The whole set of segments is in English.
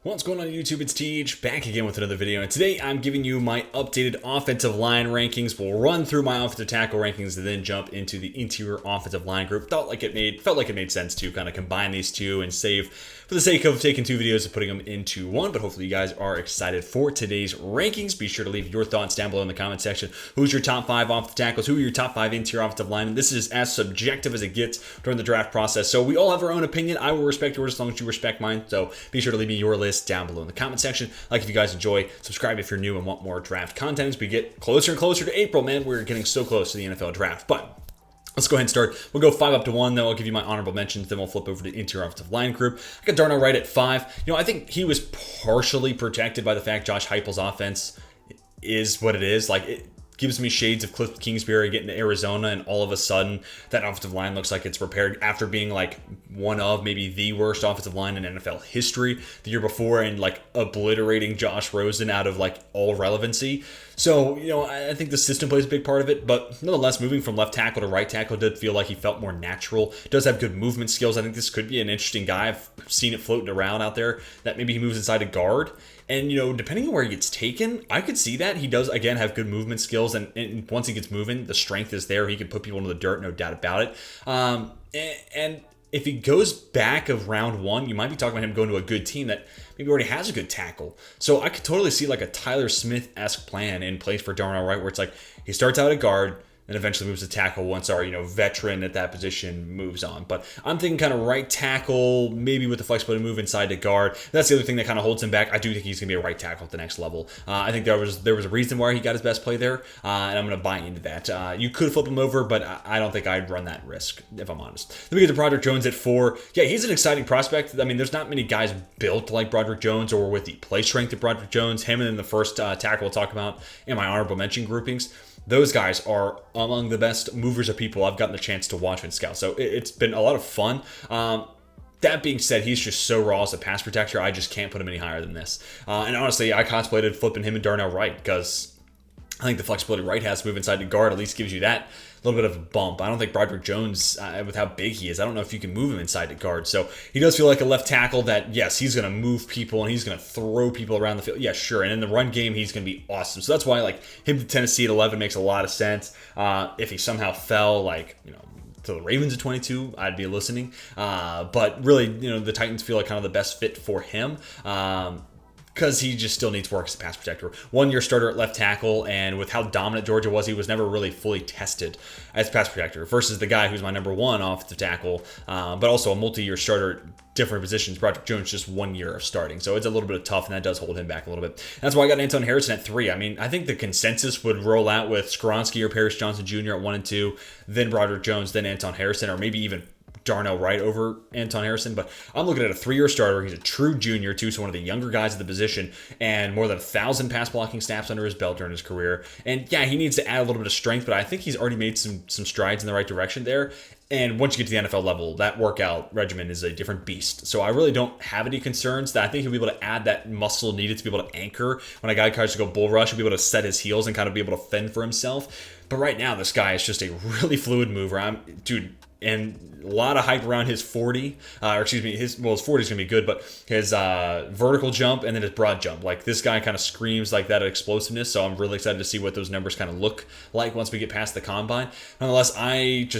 What's going on YouTube? It's TH back again with another video, and today I'm giving you my updated offensive line rankings. We'll run through my offensive tackle rankings and then jump into the interior offensive line group. Felt like it made sense to kind of combine these two and save for the sake of taking two videos and putting them into one. But hopefully you guys are excited for today's rankings. Be sure to leave your thoughts down below in the comment section. Who's your top 5 offensive tackles? Who are your top 5 interior offensive linemen? This is as subjective as it gets during the draft process, so we all have our own opinion. I will respect yours as long as you respect mine. So be sure to leave me your list down below in the comment section. Like if you guys enjoy, subscribe if you're new and want more draft content. As we get closer and closer to April, man, we're getting so close to the NFL draft. But let's go ahead and start. We'll go 5 up to 1, then I'll give you my honorable mentions, then we'll flip over to the interior offensive line group. I got Darnell Wright at 5. I think he was partially protected by the fact Josh Heupel's offense is what it is. Like, it gives me shades of Cliff Kingsbury getting to Arizona, and all of a sudden that offensive line looks like it's repaired after being like one of maybe the worst offensive line in NFL history the year before, and like obliterating Josh Rosen out of like all relevancy. So, I think the system plays a big part of it, but nonetheless, moving from left tackle to right tackle did feel like he felt more natural. Does have good movement skills. I think this could be an interesting guy. I've seen it floating around out there that maybe he moves inside a guard. And, depending on where he gets taken, I could see that. He does, again, have good movement skills. And once he gets moving, the strength is there. He can put people into the dirt, no doubt about it. And if he goes back of round 1, you might be talking about him going to a good team that maybe already has a good tackle. So I could totally see like a Tyler Smith-esque plan in place for Darnell Wright, where it's like he starts out at guard, and eventually moves to tackle once our, veteran at that position moves on. But I'm thinking kind of right tackle, maybe with the flexibility to move inside to guard. That's the other thing that kind of holds him back. I do think he's going to be a right tackle at the next level. I think there was a reason why he got his best play there, and I'm going to buy into that. You could flip him over, but I don't think I'd run that risk, if I'm honest. Then we get to Broderick Jones at 4. Yeah, he's an exciting prospect. I mean, there's not many guys built like Broderick Jones or with the play strength of Broderick Jones. Him and then the first tackle we'll talk about in my honorable mention groupings. Those guys are among the best movers of people I've gotten the chance to watch and scout. So it's been a lot of fun. That being said, he's just so raw as a pass protector, I just can't put him any higher than this. And honestly, I contemplated flipping him and Darnell Wright because I think the flexibility Wright has to move inside the guard at least gives you that little bit of a bump. I don't think Broderick Jones, with how big he is, I don't know if you can move him inside the guard. So he does feel like a left tackle that, yes, he's going to move people and he's going to throw people around the field. Yeah, sure. And in the run game, he's going to be awesome. So that's why like him to Tennessee at 11 makes a lot of sense. If he somehow fell to the Ravens at 22, I'd be listening. But really, the Titans feel like kind of the best fit for him. Because he just still needs work as a pass protector. 1-year starter at left tackle, and with how dominant Georgia was, he was never really fully tested as a pass protector versus the guy who's my number 1 offensive tackle, but also a multi-year starter at different positions. Broderick Jones, just 1 year of starting. So it's a little bit tough, and that does hold him back a little bit. That's why I got Anton Harrison at 3. I mean, I think the consensus would roll out with Skoronski or Paris Johnson Jr. at 1 and 2, then Broderick Jones, then Anton Harrison, or maybe even Darnell Wright over Anton Harrison, but I'm looking at a 3-year starter. He's a true junior too, so one of the younger guys at the position, and more than 1,000 pass blocking snaps under his belt during his career. And yeah, he needs to add a little bit of strength, but I think he's already made some strides in the right direction there. And once you get to the NFL level, that workout regimen is a different beast. So I really don't have any concerns that I think he'll be able to add that muscle needed to be able to anchor when a guy tries to go bull rush. He'll be able to set his heels and kind of be able to fend for himself. But right now, this guy is just a really fluid mover. And a lot of hype around his 40, his 40 is going to be good, but his vertical jump and then his broad jump. Like, this guy kind of screams like that explosiveness, so I'm really excited to see what those numbers kind of look like once we get past the combine. Nonetheless,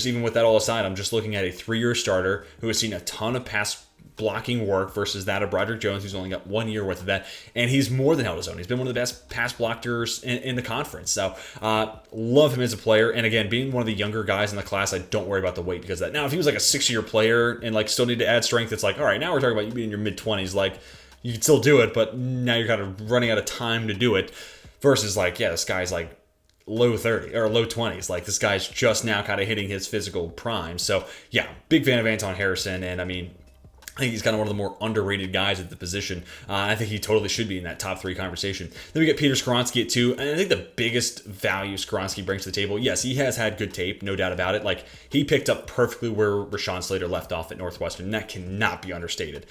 even with that all aside, I'm just looking at a 3-year starter who has seen a ton of pass blocking work versus that of Broderick Jones, who's only got 1 year worth of that, and he's more than held his own. He's been one of the best pass blockers in the conference. So love him as a player, and again, being one of the younger guys in the class, I don't worry about the weight because of that. Now, if he was like a 6-year player and like still need to add strength, it's like, all right, now we're talking about you being in your mid-20s. Like, you can still do it, but now you're kind of running out of time to do it. Versus like, yeah, this guy's like low 30 or low 20s. Like, this guy's just now kind of hitting his physical prime. So yeah, big fan of Anton Harrison, and I mean, I think he's kind of one of the more underrated guys at the position. I think he totally should be in that top 3 conversation. Then we get Peter Skoronski at 2, and I think the biggest value Skoronski brings to the table, yes, he has had good tape, no doubt about it. Like, he picked up perfectly where Rashawn Slater left off at Northwestern, and that cannot be understated.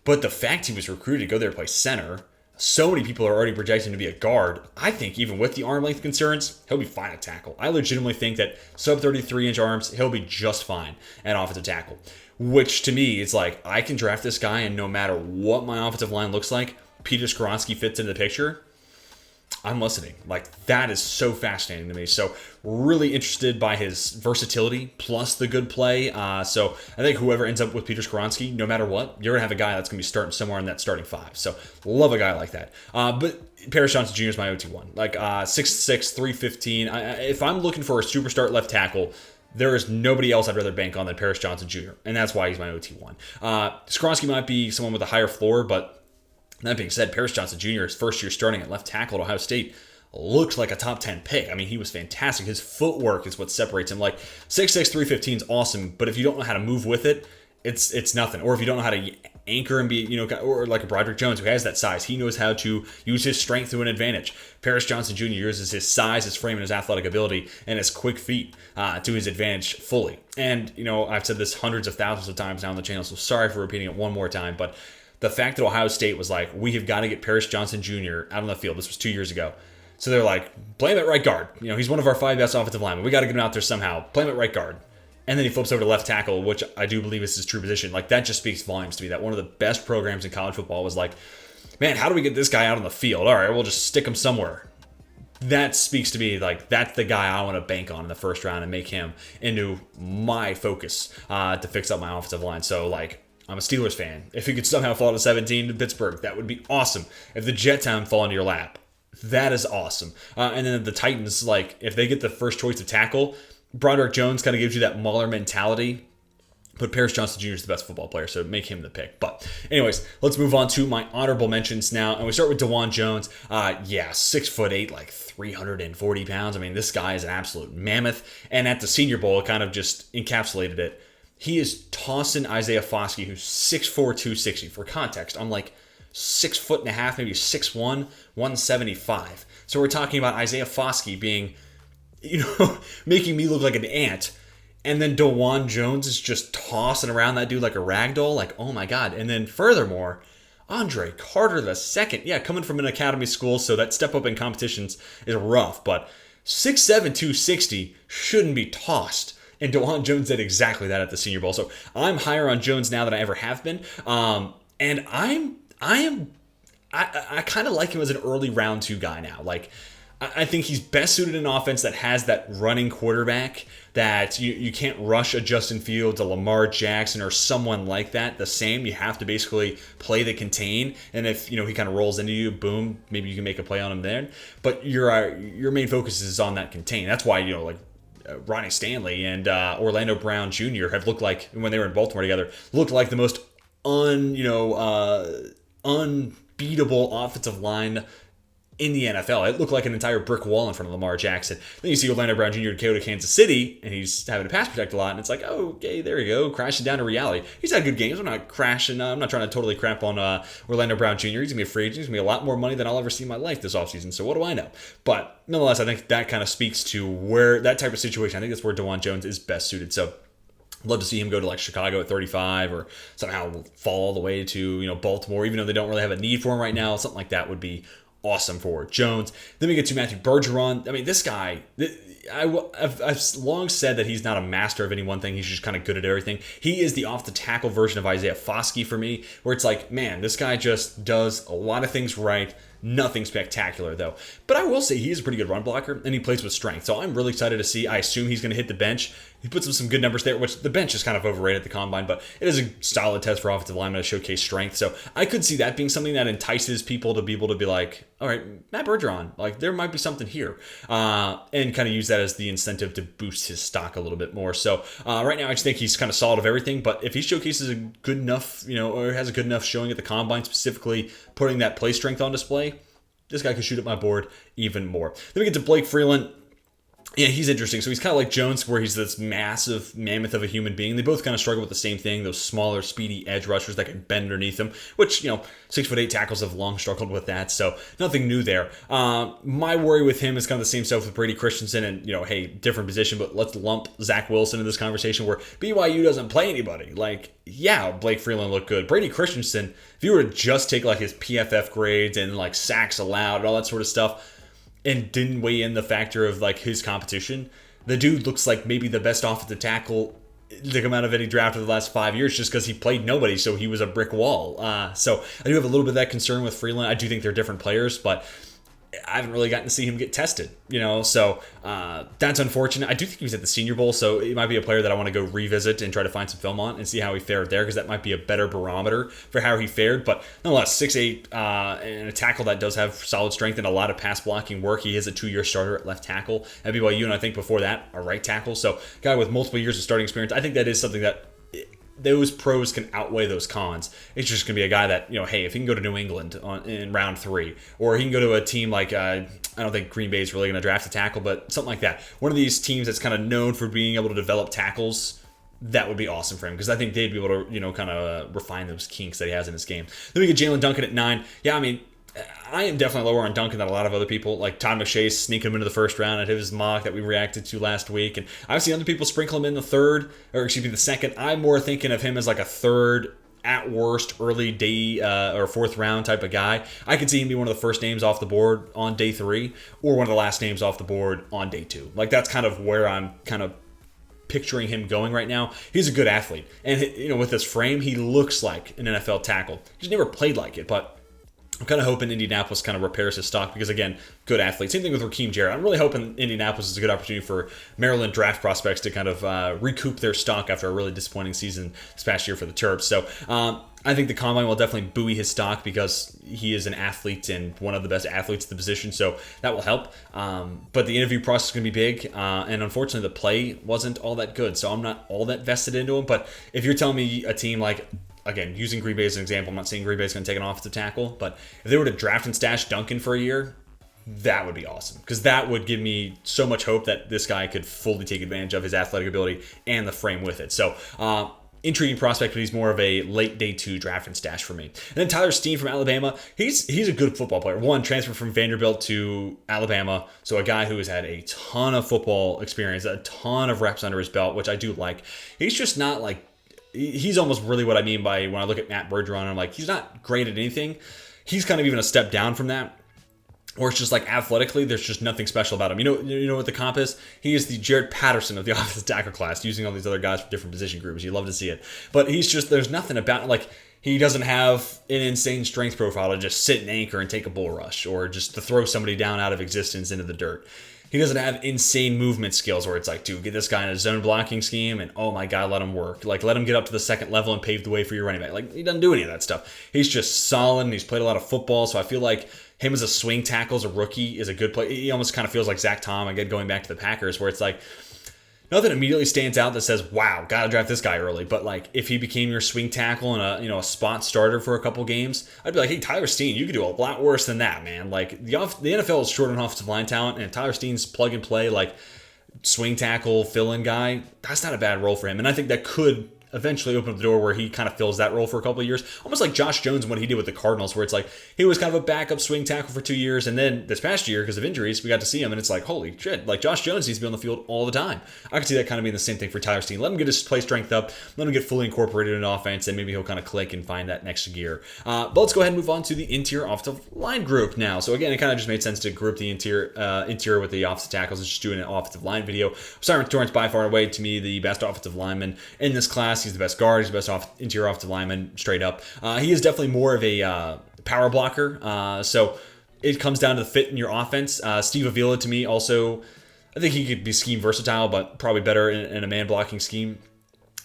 But the fact he was recruited to go there to play center, So many people are already projecting to be a guard. I think even with the arm length concerns, he'll be fine at tackle. I legitimately think that sub 33-inch arms, he'll be just fine at offensive tackle. Which to me is like, I can draft this guy and no matter what my offensive line looks like, Peter Skoronski fits into the picture. I'm listening. Like, that is so fascinating to me. So really interested by his versatility plus the good play. So I think whoever ends up with Peter Skoronski, no matter what, you're going to have a guy that's going to be starting somewhere in that starting five. So love a guy like that. But Paris Johnson Jr. is my OT1. Like 6'6", 315. If I'm looking for a superstar left tackle, there is nobody else I'd rather bank on than Paris Johnson Jr., and that's why he's my OT1. Skoronski might be someone with a higher floor, but that being said, Paris Johnson Jr., his first year starting at left tackle at Ohio State, looked like a top 10 pick. I mean, he was fantastic. His footwork is what separates him. Like 6'6", 315 is awesome, but if you don't know how to move with it, it's nothing. Or if you don't know how to anchor and be, or like a Broderick Jones who has that size, he knows how to use his strength to an advantage. Paris Johnson Jr. uses his size, his frame, and his athletic ability and his quick feet to his advantage fully. And, I've said this hundreds of thousands of times now on the channel, so sorry for repeating it one more time, but the fact that Ohio State was like, we have got to get Paris Johnson Jr. out on the field. This was 2 years ago. So they're like, play him at right guard. He's one of our 5 best offensive linemen. We got to get him out there somehow. Play him at right guard. And then he flips over to left tackle, which I do believe is his true position. Like, that just speaks volumes to me. That one of the best programs in college football was like, man, how do we get this guy out on the field? All right, we'll just stick him somewhere. That speaks to me like that's the guy I want to bank on in the first round and make him into my focus to fix up my offensive line. So, like, I'm a Steelers fan. If he could somehow fall to 17 to Pittsburgh, that would be awesome. If the Jettown fall into your lap, that is awesome. And then the Titans, like, if they get the first choice of tackle, Broderick Jones kind of gives you that Mauler mentality. But Paris Johnson Jr. is the best football player, so make him the pick. But anyways, let's move on to my honorable mentions now. And we start with DeJuan Jones. 6'8", like 340 pounds. I mean, this guy is an absolute mammoth. And at the Senior Bowl, it kind of just encapsulated it. He is tossing Isaiah Foskey, who's 6'4", 260. For context, I'm like 6'1.5", maybe 6'1", 175. So we're talking about Isaiah Foskey being, making me look like an ant. And then DeJuan Jones is just tossing around that dude like a rag doll. Like, oh my God. And then furthermore, Andre Carter II. Yeah, coming from an academy school, so that step up in competitions is rough. But 6'7", 260 shouldn't be tossed. And DeJuan Jones did exactly that at the Senior Bowl. So I'm higher on Jones now than I ever have been. And I kind of like him as an early round 2 guy now. Like, I think he's best suited in an offense that has that running quarterback that you can't rush a Justin Fields, a Lamar Jackson, or someone like that. The same, you have to basically play the contain, and if he kind of rolls into you, boom, maybe you can make a play on him then. But your main focus is on that contain. That's why Ronnie Stanley and Orlando Brown Jr. have looked like, when they were in Baltimore together, looked like the most unbeatable offensive line in the NFL. It looked like an entire brick wall in front of Lamar Jackson. Then you see Orlando Brown Jr. go to Kansas City, and he's having to pass protect a lot, and it's like, oh, okay, there you go, crashing down to reality. He's had good games. I'm not crashing. I'm not trying to totally crap on Orlando Brown Jr. He's going to be a free agent. He's going to be a lot more money than I'll ever see in my life this offseason, so what do I know? But nonetheless, I think that kind of speaks to where that type of situation, I think that's where DeJuan Jones is best suited. So I'd love to see him go to like Chicago at 35 or somehow fall all the way to Baltimore, even though they don't really have a need for him right now. Something like that would be awesome for Jones. Then we get to Matthew Bergeron. I mean, this guy, I've long said that he's not a master of any one thing. He's just kind of good at everything. He is the off-the-tackle version of Isaiah Foskey for me, where it's like, man, this guy just does a lot of things right. Nothing spectacular, though. But I will say he is a pretty good run blocker, and he plays with strength. So I'm really excited to see. I assume he's going to hit the bench. He puts up some good numbers there, which the bench is kind of overrated at the combine, but it is a solid test for offensive linemen to showcase strength. So I could see that being something that entices people to be able to be like, all right, Matt Bergeron, like there might be something here, and kind of use that as the incentive to boost his stock a little bit more. So right now, I just think he's kind of solid of everything, but if he showcases a good enough, or has a good enough showing at the combine, specifically putting that play strength on display, this guy could shoot up my board even more. Then we get to Blake Freeland. Yeah, he's interesting. So he's kind of like Jones, where he's this massive mammoth of a human being. They both kind of struggle with the same thing, those smaller, speedy edge rushers that can bend underneath them, which, 6'8" tackles have long struggled with that, so nothing new there. My worry with him is kind of the same stuff with Brady Christensen, and, hey, different position, but let's lump Zach Wilson in this conversation where BYU doesn't play anybody. Like, yeah, Blake Freeland looked good. Brady Christensen, if you were to just take, like, his PFF grades and, like, sacks allowed and all that sort of stuff, and didn't weigh in the factor of like his competition, the dude looks like maybe the best offensive tackle to come out of any draft of the last 5 years, just because he played nobody, so he was a brick wall. So I do have a little bit of that concern with Freeland. I do think they're different players, but I haven't really gotten to see him get tested, so that's unfortunate. I do think he was at the Senior Bowl, so it might be a player that I want to go revisit and try to find some film on and see how he fared there, because that might be a better barometer for how he fared. But nonetheless, 6'8", and a tackle that does have solid strength and a lot of pass blocking work. He is a 2-year starter at left tackle at BYU, and I think before that, a right tackle. So a guy with multiple years of starting experience. I think that is something that those pros can outweigh those cons. It's just going to be a guy that, hey, if he can go to New England in round 3, or he can go to a team like, I don't think Green Bay is really going to draft a tackle, but something like that. One of these teams that's kind of known for being able to develop tackles, that would be awesome for him, because I think they'd be able to, kind of refine those kinks that he has in his game. Then we get Jalen Duncan at 9. Yeah, I am definitely lower on Duncan than a lot of other people. Like Todd McShay sneaking him into the first round at his mock that we reacted to last week. And I've seen other people sprinkle him in the second. I'm more thinking of him as like a third, at worst, early day or fourth round type of guy. I could see him be one of the first names off the board on day 3, or one of the last names off the board on day 2. Like that's kind of where I'm kind of picturing him going right now. He's a good athlete. And, with his frame, he looks like an NFL tackle. He's never played like it, but I'm kind of hoping Indianapolis kind of repairs his stock, because, again, good athlete. Same thing with Rakeem Jarrett. I'm really hoping Indianapolis is a good opportunity for Maryland draft prospects to kind of recoup their stock after a really disappointing season this past year for the Terps. So I think the Combine will definitely buoy his stock, because he is an athlete and one of the best athletes at the position, so that will help. But the interview process is going to be big, and unfortunately the play wasn't all that good, so I'm not all that vested into him. But if you're telling me a team like, again, using Green Bay as an example, I'm not saying Green Bay is going to take an offensive tackle, but if they were to draft and stash Duncan for a year, that would be awesome, because that would give me so much hope that this guy could fully take advantage of his athletic ability and the frame with it. So, intriguing prospect, but he's more of a late day 2 draft and stash for me. And then Tyler Steen from Alabama. He's a good football player. One, transferred from Vanderbilt to Alabama, so a guy who has had a ton of football experience, a ton of reps under his belt, which I do like. He's just not like, he's almost really what I mean by when I look at Matt Bergeron, I'm like, he's not great at anything. He's kind of even a step down from that. Or it's just like athletically, there's just nothing special about him. You know what the comp is? He is the Jared Patterson of the offensive tackle class, using all these other guys from different position groups. You love to see it. But he's just, there's nothing about it. Like, he doesn't have an insane strength profile to just sit and anchor and take a bull rush, or just to throw somebody down out of existence into the dirt. He doesn't have insane movement skills where it's like, dude, get this guy in a zone blocking scheme and, oh my God, let him work. Like, let him get up to the second level and pave the way for your running back. Like, he doesn't do any of that stuff. He's just solid, and he's played a lot of football, so I feel like him as a swing tackle as a rookie is a good play. He almost kind of feels like Zach Tom, again, going back to the Packers, where it's like, nothing immediately stands out that says, wow, gotta draft this guy early. But like, if he became your swing tackle and a spot starter for a couple games, I'd be like, hey, Tyler Steen, you could do a lot worse than that, man. Like, the NFL is short on offensive line talent, and Tyler Steen's plug and play, like, swing tackle fill-in guy, that's not a bad role for him. And I think that could eventually open up the door where he kind of fills that role for a couple of years. Almost like Josh Jones and what he did with the Cardinals, where it's like he was kind of a backup swing tackle for 2 years, and then this past year, because of injuries, we got to see him, and it's like, holy shit, like Josh Jones needs to be on the field all the time. I could see that kind of being the same thing for Tyler Steen. Let him get his play strength up, let him get fully incorporated in offense, and maybe he'll kind of click and find that next gear. But let's go ahead and move on to the interior offensive line group now. So again, it kind of just made sense to group the interior with the offensive tackles and just doing an offensive line video. Cyrus Torrence, by far and away, to me, the best offensive lineman in this class. He's the best guard, he's the best interior offensive lineman, straight up. He is definitely more of a power blocker, so it comes down to the fit in your offense. Steve Avila, to me, also, I think he could be scheme versatile, but probably better in a man blocking scheme.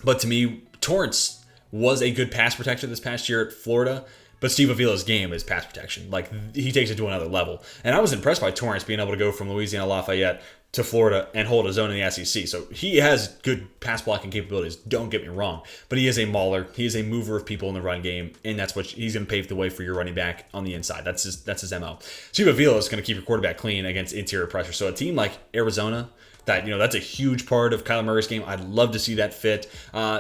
But to me, Torrence was a good pass protector this past year at Florida, but Steve Avila's game is pass protection. Like, he takes it to another level. And I was impressed by Torrence being able to go from Louisiana Lafayette to Florida and hold his own in the SEC. So he has good pass blocking capabilities, don't get me wrong. But he is a mauler. He is a mover of people in the run game, and that's what he's going to pave the way for your running back on the inside. That's his MO. Steve Avila is going to keep your quarterback clean against interior pressure. So a team like Arizona, that, that's a huge part of Kyler Murray's game. I'd love to see that fit.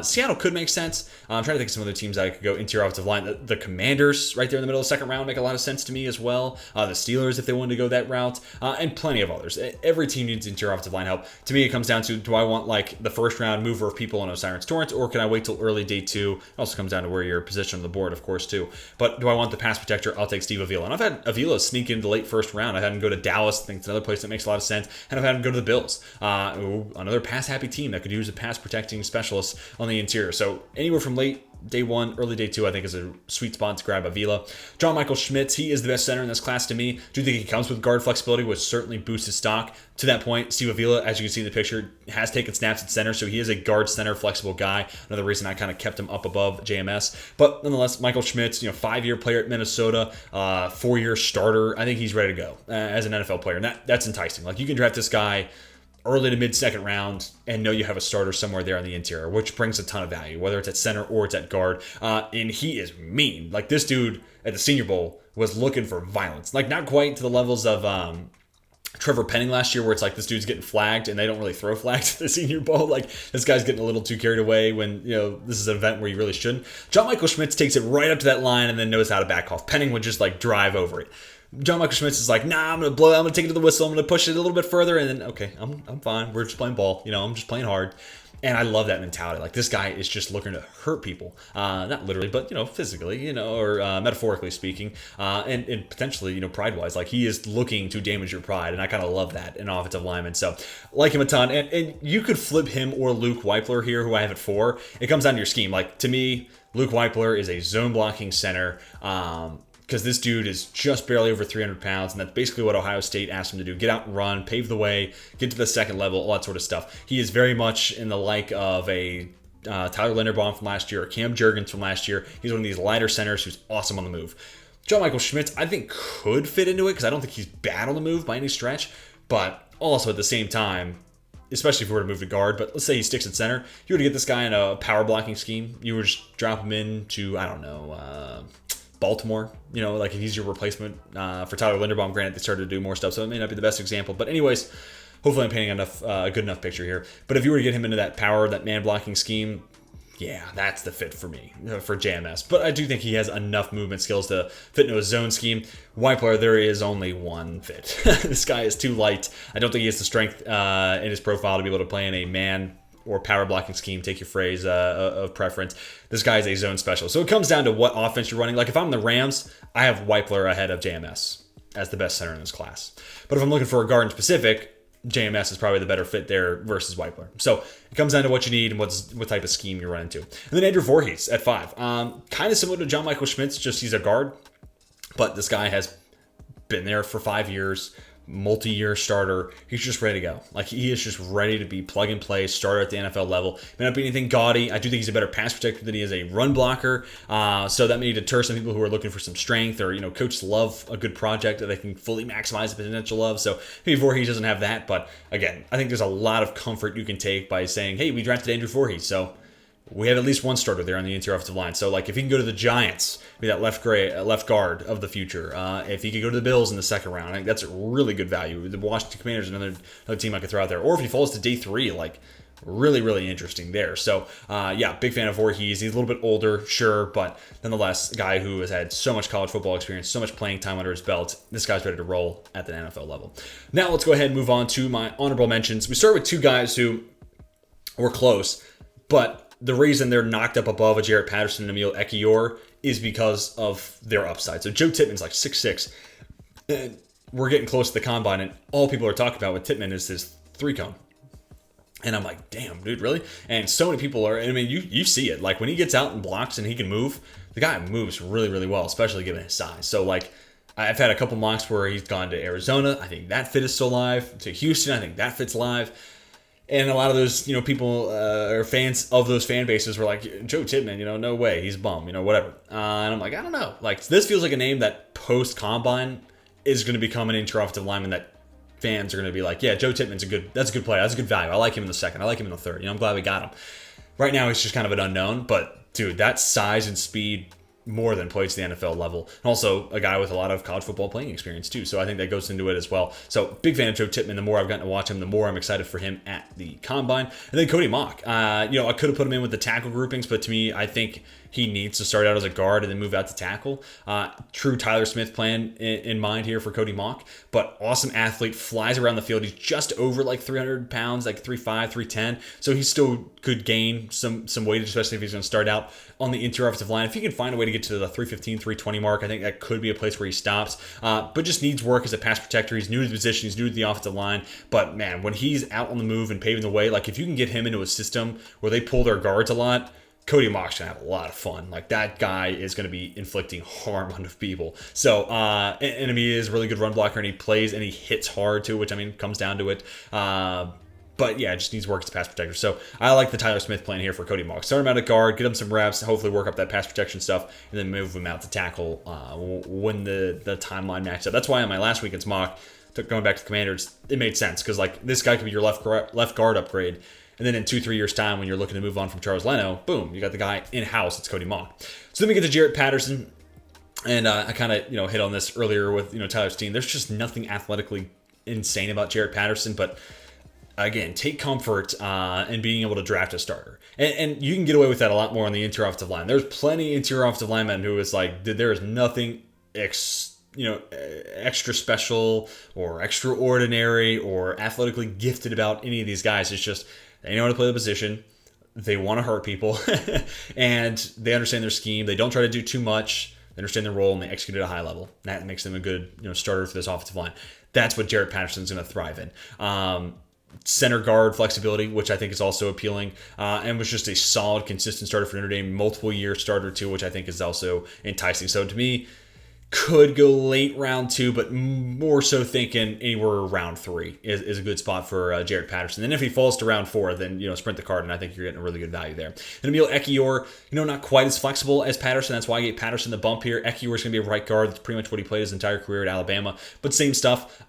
Seattle could make sense. I'm trying to think of some other teams that could go interior offensive line. The Commanders right there in the middle of the second round make a lot of sense to me as well. The Steelers, if they wanted to go that route, and plenty of others. Every team needs interior offensive line help. To me, it comes down to, do I want like the first round mover of people in O'Cyrus Torrance, or can I wait till early day 2? It also comes down to where you're positioned on the board, of course, too. But do I want the pass protector? I'll take Steve Avila. And I've had Avila sneak into the late first round. I've had him go to Dallas. I think it's another place that makes a lot of sense. And I've had him go to the Bills. Another pass-happy team that could use a pass-protecting specialist on the interior. So anywhere from late day 1, early day 2, I think is a sweet spot to grab Avila. John Michael Schmitz, he is the best center in this class to me. Do think he comes with guard flexibility, which certainly boosts his stock. To that point, Steve Avila, as you can see in the picture, has taken snaps at center, so he is a guard center flexible guy. Another reason I kind of kept him up above JMS. But nonetheless, Michael Schmitz, 5-year player at Minnesota, 4-year starter. I think he's ready to go as an NFL player, and that's enticing. Like, you can draft this guy early to mid-second round and know you have a starter somewhere there on the interior, which brings a ton of value, whether it's at center or it's at guard. And he is mean. Like, this dude at the Senior Bowl was looking for violence. Like, not quite to the levels of Trevor Penning last year, where it's like this dude's getting flagged and they don't really throw flags at the Senior Bowl. Like, this guy's getting a little too carried away when, this is an event where you really shouldn't. John Michael Schmitz takes it right up to that line and then knows how to back off. Penning would just like drive over it. John Michael Schmitz is like, nah, I'm going to take it to the whistle. I'm going to push it a little bit further. And then, okay, I'm fine. We're just playing ball. I'm just playing hard. And I love that mentality. Like, this guy is just looking to hurt people. Not literally, but, physically, or metaphorically speaking. And potentially, pride-wise. Like, he is looking to damage your pride. And I kind of love that in offensive lineman. So, like him a ton. And you could flip him or Luke Weipler here, who I have at 4. It comes down to your scheme. Like, to me, Luke Weipler is a zone blocking center. Because this dude is just barely over 300 pounds, and that's basically what Ohio State asked him to do. Get out and run, pave the way, get to the second level, all that sort of stuff. He is very much in the like of a Tyler Linderbaum from last year, or Cam Jurgens from last year. He's one of these lighter centers who's awesome on the move. John Michael Schmitz, I think, could fit into it, because I don't think he's bad on the move by any stretch, but also at the same time, especially if we were to move to guard, but let's say he sticks at center, you were to get this guy in a power blocking scheme, you would just drop him into, I don't know, Baltimore, like he's your replacement for Tyler Linderbaum. Granted, they started to do more stuff, so it may not be the best example. But anyways, hopefully I'm painting a good enough picture here. But if you were to get him into that power, that man blocking scheme, yeah, that's the fit for me, for JMS. But I do think he has enough movement skills to fit into a zone scheme. Weipler, there is only one fit. This guy is too light. I don't think he has the strength in his profile to be able to play in a man or power blocking scheme, take your phrase of preference. This guy is a zone specialist. So it comes down to what offense you're running. Like, if I'm the Rams, I have Weipler ahead of JMS as the best center in this class. But if I'm looking for a guard in specific, JMS is probably the better fit there versus Weipler. So it comes down to what you need and what type of scheme you're running to. And then Andrew Voorhees at 5. Kind of similar to John Michael Schmitz, just he's a guard. But this guy has been there for 5 years, multi-year starter. He's just ready to go. Like, he is just ready to be plug and play, starter at the NFL level. May not be anything gaudy. I do think he's a better pass protector than he is a run blocker. So that may deter some people who are looking for some strength, or, coaches love a good project that they can fully maximize the potential of. So maybe Voorhees doesn't have that. But again, I think there's a lot of comfort you can take by saying, hey, we drafted Andrew Voorhees, so we have at least one starter there on the interior offensive line. So, like, if he can go to the Giants, be that left guard of the future. If he could go to the Bills in the second round, I think that's a really good value. The Washington Commanders, another team I could throw out there. Or if he falls to day 3, like, really, really interesting there. So, yeah, big fan of Voorhees. He's a little bit older, sure, but nonetheless, a guy who has had so much college football experience, so much playing time under his belt. This guy's ready to roll at the NFL level. Now, let's go ahead and move on to my honorable mentions. We start with 2 guys who were close, but the reason they're knocked up above a Jarrett Patterson and Emil Ekiyor is because of their upside. So Joe Tippmann's like 6'6", and we're getting close to the combine, and all people are talking about with Tippmann is this 3-cone. And I'm like, damn, dude, really? And so many people are, I mean, you see it. Like, when he gets out and blocks and he can move, the guy moves really, really well, especially given his size. So, like, I've had a couple mocks where he's gone to Arizona. I think that fit is still live. To Houston, I think that fit's live. And a lot of those, people or fans of those fan bases were like, Joe Tippmann, no way, he's a bum, whatever. And I'm like, I don't know. Like, this feels like a name that post-combine is going to become an interior offensive lineman that fans are going to be like, yeah, Joe Tippmann's that's a good player. That's a good value. I like him in the second. I like him in the third. I'm glad we got him. Right now, he's just kind of an unknown. But, dude, that size and speed more than plays to the NFL level. And also a guy with a lot of college football playing experience too. So I think that goes into it as well. So big fan of Joe Tippmann. The more I've gotten to watch him, the more I'm excited for him at the combine. And then Cody Mock. I could have put him in with the tackle groupings, but to me, I think he needs to start out as a guard and then move out to tackle. True Tyler Smith plan in mind here for Cody Mock, but awesome athlete, flies around the field. He's just over like 300 pounds, like 3'5", 310. So he still could gain some weight, especially if he's going to start out on the interior offensive line. If he can find a way to get to the 315, 320 mark, I think that could be a place where he stops. But just needs work as a pass protector. He's new to the position. He's new to the offensive line. But man, when he's out on the move and paving the way, like if you can get him into a system where they pull their guards a lot, Cody Mock's going to have a lot of fun. Like, that guy is going to be inflicting harm on people. So, and I mean, he is a really good run blocker, and he plays and he hits hard, too, which, I mean, comes down to it. But, yeah, just needs work as a pass protector. So, I like the Tyler Smith plan here for Cody Mock. Start him out at guard, get him some reps, hopefully work up that pass protection stuff, and then move him out to tackle when the timeline matches up. That's why on my last weekend's mock, going back to the Commanders, it made sense. Because, like, this guy could be your left guard upgrade. And then in 2-3 years' time, when you're looking to move on from Charles Leno, boom, you got the guy in-house. It's Cody Mock. So then we get to Jarrett Patterson. And I kind of hit on this earlier with Tyler Steen. There's just nothing athletically insane about Jarrett Patterson. But again, take comfort in being able to draft a starter. And you can get away with that a lot more on the interior offensive line. There's plenty of interior offensive linemen who is like, there is nothing extra special or extraordinary or athletically gifted about any of these guys. It's just they know how to play the position. They want to hurt people, and they understand their scheme. They don't try to do too much. They understand their role, and they execute at a high level. That makes them a good starter for this offensive line. That's what Jarrett Patterson's going to thrive in. Center guard flexibility, which I think is also appealing, and was just a solid, consistent starter for Notre Dame, multiple year starter too, which I think is also enticing. So to me, could go late round 2, but more so thinking anywhere round 3 is a good spot for Jarrett Patterson. And if he falls to round 4, then sprint the card, and I think you're getting a really good value there. And Emil Ekiyor, not quite as flexible as Patterson. That's why I gave Patterson the bump here. Ekiyor is going to be a right guard. That's pretty much what he played his entire career at Alabama. But same stuff.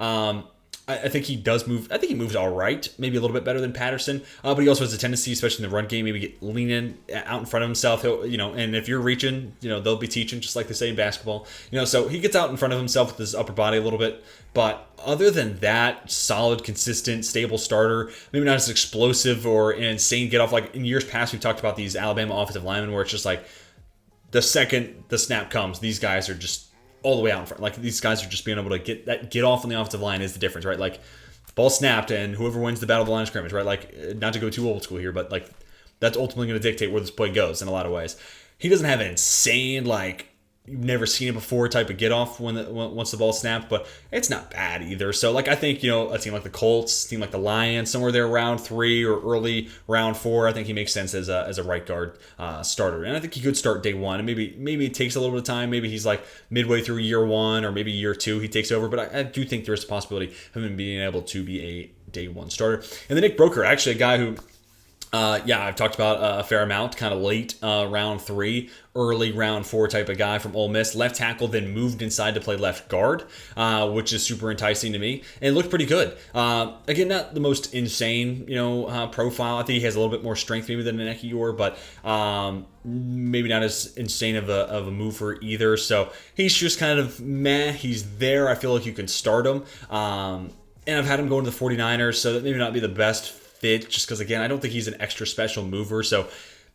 I think he does move. I think he moves all right, maybe a little bit better than Patterson. But he also has a tendency, especially in the run game, maybe get leaning out in front of himself. He'll, and if you're reaching, they'll be teaching, just like they say in basketball. So he gets out in front of himself with his upper body a little bit. But other than that, solid, consistent, stable starter. Maybe not as explosive or an insane get off. Like in years past, we've talked about these Alabama offensive linemen where it's just like the second the snap comes, these guys are just all the way out in front. Like these guys are just being able to get off on the offensive line is the difference, right? Like ball snapped and whoever wins the battle of the line of scrimmage, right? Like not to go too old school here, but like that's ultimately going to dictate where this play goes in a lot of ways. He doesn't have an insane, like you've never seen it before type of get off once the ball snapped, but it's not bad either. So like I think a team like the Colts, a team like the Lions, somewhere there round 3 or early round 4, I think he makes sense as a right guard starter, and I think he could start day 1. And maybe it takes a little bit of time. Maybe he's like midway through year 1 or maybe year 2 he takes over. But I do think there's a possibility of him being able to be a day 1 starter. And then Nick Broker, actually a guy who. I've talked about a fair amount, kind of late round 3, early round 4 type of guy from Ole Miss. Left tackle, then moved inside to play left guard, which is super enticing to me. And it looked pretty good. Again, not the most insane, profile. I think he has a little bit more strength maybe than an Ekiyor, but maybe not as insane of a mover either. So he's just kind of meh. He's there. I feel like you can start him. And I've had him going to the 49ers, so that maybe not be the best fit, just because again I don't think he's an extra special mover, so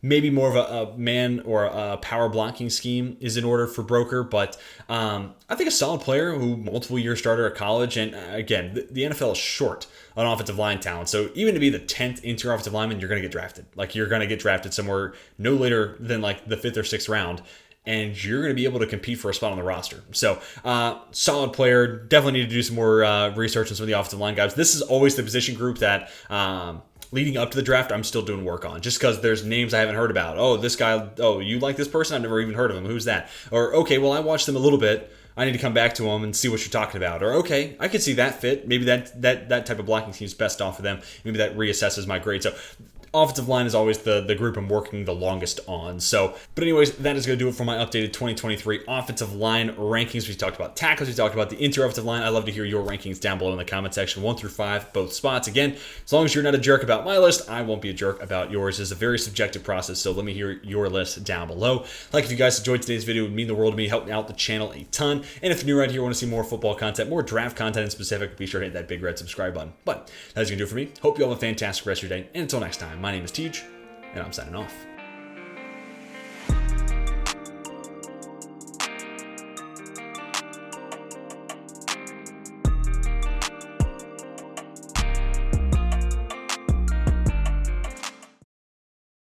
maybe more of a man or a power blocking scheme is in order for Broker. But I think a solid player who multiple year starter at college, and again the NFL is short on offensive line talent, so even to be the 10th interior offensive lineman, you're going to get drafted. Like you're going to get drafted somewhere no later than like the 5th or 6th round, and you're going to be able to compete for a spot on the roster. So, solid player. Definitely need to do some more research on some of the offensive line guys. This is always the position group that, leading up to the draft, I'm still doing work on. Just because there's names I haven't heard about. Oh, this guy, you like this person? I've never even heard of him. Who's that? Or, okay, well, I watched them a little bit. I need to come back to them and see what you're talking about. Or, okay, I could see that fit. Maybe that type of blocking team is best off of them. Maybe that reassesses my grade. So, offensive line is always the group I'm working the longest on. So, but anyways, that is going to do it for my updated 2023 offensive line rankings. We talked about tackles, we talked about the interior offensive line. I'd love to hear your rankings down below in the comment section, 1 through 5, both spots. Again, as long as you're not a jerk about my list, I won't be a jerk about yours. It's a very subjective process, so let me hear your list down below. Like if you guys enjoyed today's video, it would mean the world to me, help me out the channel a ton. And if you're new around here, want to see more football content, more draft content in specific, be sure to hit that big red subscribe button. But that's going to do it for me. Hope you all have a fantastic rest of your day. And until next time, my name is Tej, and I'm signing off.